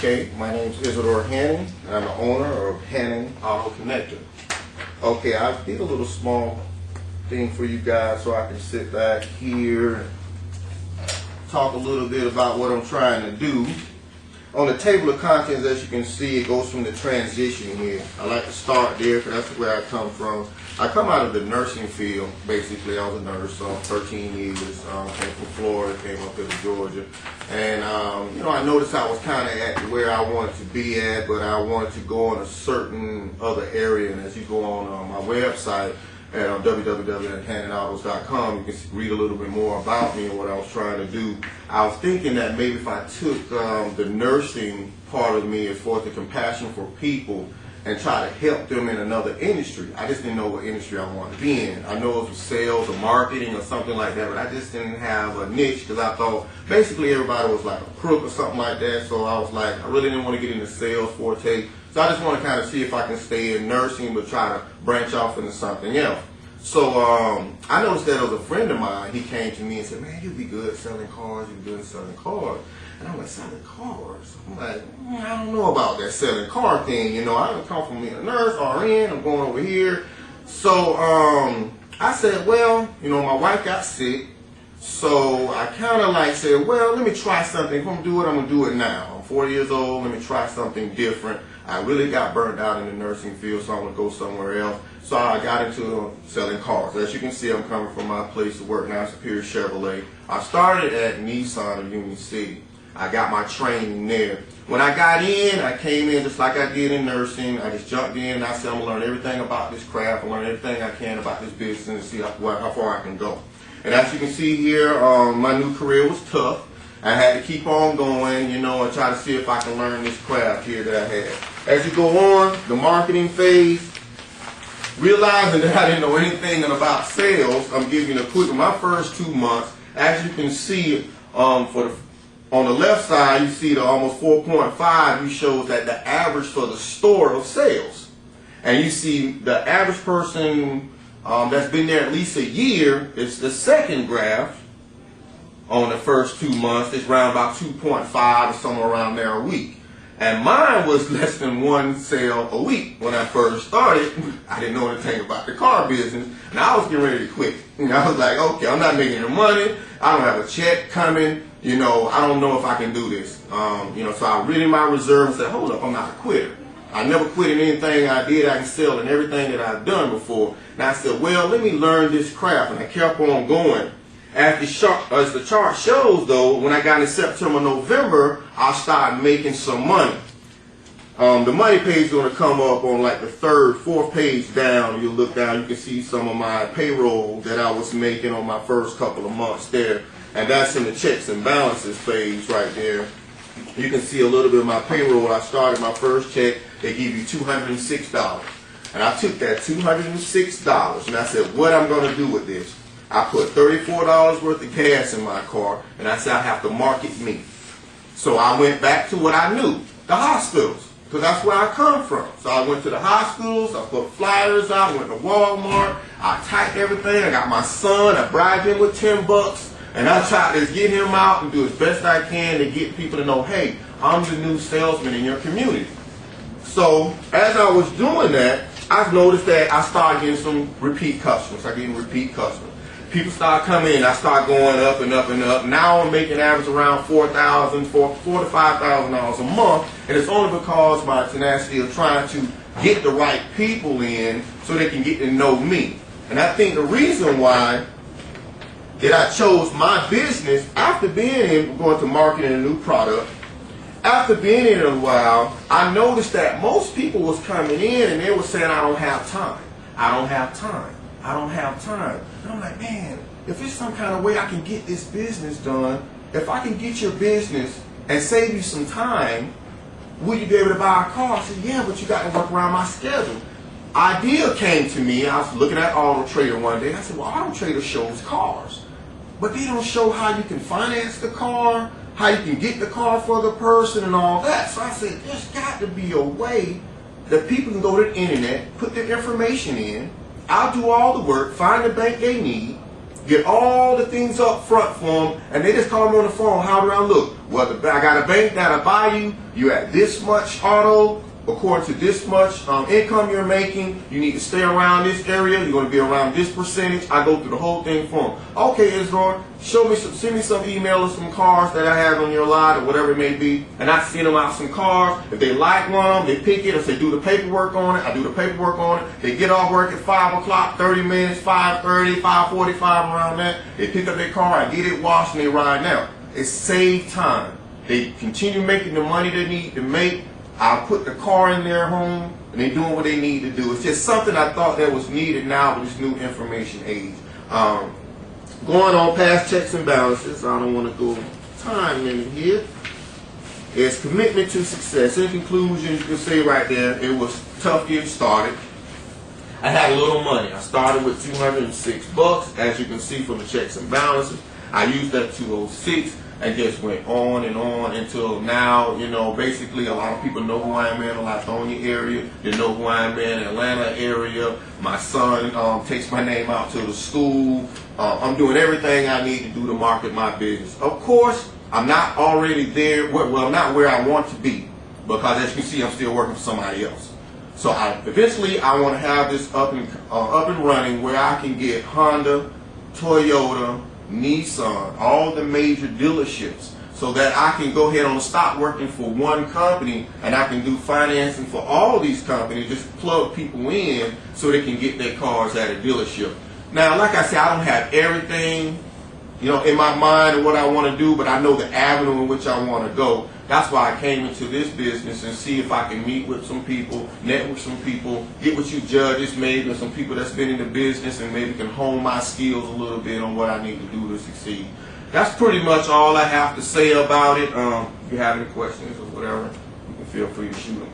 Okay, my name is Isadore Hannon, and I'm the owner of Hannon Auto Connector. Okay, I did a little small thing for you guys so I can sit back here and talk a little bit about what I'm trying to do. On the table of contents, as you can see, it goes from the transition here. I like to start there because that's where I come from. I come out of the nursing field, basically. I was a nurse 13 years, came from Florida, came up here to Georgia. And, I noticed I was kind of at where I wanted to be at, but I wanted to go in a certain other area. And as you go on my website, at www.hannonautos.com, you can read a little bit more about me and what I was trying to do. I was thinking that maybe if I took the nursing part of me as far as the compassion for people and try to help them in another industry. I just didn't know what industry I wanted to be in. I know it was sales or marketing or something like that, but I just didn't have a niche because I thought basically everybody was like a crook or something like that. So I was like, I really didn't want to get into sales forte. So I just want to kind of see if I can stay in nursing but try to branch off into something else. So I noticed that there was a friend of mine. He came to me and said, man, you'd be good at selling cars. You'd be good at selling cars. And I'm like, selling cars? I'm like, I don't know about that selling car thing. I don't come from being a nurse, RN. I'm going over here. So I said, well, my wife got sick. So I kind of like said, well, let me try something. If I'm going to do it, I'm going to do it now. I'm 40 years old. Let me try something different. I really got burned out in the nursing field, so I'm going to go somewhere else. So I got into selling cars. As you can see, I'm coming from my place of work now, Superior Chevrolet. I started at Nissan of Union City. I got my training there. When I got in, I came in just like I did in nursing. I just jumped in and I said, I'm going to learn everything about this craft. I'm going to learn everything I can about this business and see how far I can go. And as you can see here, my new career was tough. I had to keep on going, and try to see if I can learn this craft here that I had. As you go on, the marketing phase, realizing that I didn't know anything about sales, I'm giving you a quick, my first 2 months, as you can see, on the left side, you see the almost 4.5, you shows that the average for the store of sales. And you see the average person that's been there at least a year, it's the second graph. On the first 2 months, it's around about 2.5 or somewhere around there a week. And mine was less than one sale a week when I first started. I didn't know anything about the car business, and I was getting ready to quit. I was like, okay, I'm not making any money. I don't have a check coming. I don't know if I can do this. So I read in my reserve and said, hold up, I'm not a quitter. I never quit in anything I did. I can sell in everything that I've done before. And I said, well, let me learn this craft, and I kept on going. As the chart shows, though, when I got in September, November, I started making some money. The money page is going to come up on like the third, fourth page down. You look down, you can see some of my payroll that I was making on my first couple of months there. And that's in the checks and balances page right there. You can see a little bit of my payroll. When I started my first check, they give you $206. And I took that $206 and I said, what I'm going to do with this? I put $34 worth of gas in my car, and I said I have to market me. So I went back to what I knew, the hospitals, because that's where I come from. So I went to the hospitals, I put flyers out, went to Walmart, I typed everything, I got my son, I bribed him with $10, and I tried to get him out and do as best I can to get people to know, hey, I'm the new salesman in your community. So as I was doing that, I noticed that I started getting some repeat customers. I getting repeat customers. People start coming in, I start going up and up and up. Now I'm making average around $4,000 to $5,000 a month, and it's only because my tenacity of trying to get the right people in so they can get to know me. And I think the reason why that I chose my business after being in, going to marketing a new product, after being in it a while, I noticed that most people was coming in and they were saying, I don't have time. I don't have time. I don't have time. And I'm like, man, if there's some kind of way I can get this business done, if I can get your business and save you some time, will you be able to buy a car? I said, yeah, but you got to work around my schedule. Idea came to me. I was looking at Auto Trader one day. And I said, well, Auto Trader shows cars, but they don't show how you can finance the car, how you can get the car for the person and all that. So I said, there's got to be a way that people can go to the internet, put their information in, I'll do all the work, find the bank they need, Get all the things up front for them, and they just call me on the phone, how do I look? Well, I got a bank that'll buy you. You at this much auto, according to this much income you're making. You need to stay around this area. You're going to be around this percentage. I go through the whole thing for them. Okay, Isadore, send me some email of some cars that I have on your lot or whatever it may be, and I send them out some cars. If they like one of them, they pick it. If they do the paperwork on it, I do the paperwork on it. They get off work at 5 o'clock, 30 minutes, 5:30, 5:45, around that. They pick up their car, I get it washed, and they ride now. It saves time. They continue making the money they need to make. I put the car in their home, and they're doing what they need to do. It's just something I thought that was needed now with this new information age. Going on past checks and balances, I don't want to go time limit here. It's commitment to success. In conclusion, you can say right there, it was tough getting started. I had a little money. I started with $206, as you can see from the checks and balances. I used that 206. And just went on and on until now, you know, basically a lot of people know who I am in the Lithonia area. They know who I am in the Atlanta area. My son takes my name out to the school. I'm doing everything I need to do to market my business. Of course, I'm not already there, well, not where I want to be, because as you can see, I'm still working for somebody else. So eventually, I want to have this up and running where I can get Honda, Toyota, Nissan, all the major dealerships, so that I can go ahead and stop working for one company and I can do financing for all these companies, just plug people in so they can get their cars at a dealership. Now, like I said, I don't have everything, you know, in my mind of what I want to do, but I know the avenue in which I want to go. That's why I came into this business and see if I can meet with some people, network some people, get with you judges maybe, or some people that's been in the business, and maybe can hone my skills a little bit on what I need to do to succeed. That's pretty much all I have to say about it. If you have any questions or whatever, you can feel free to shoot them.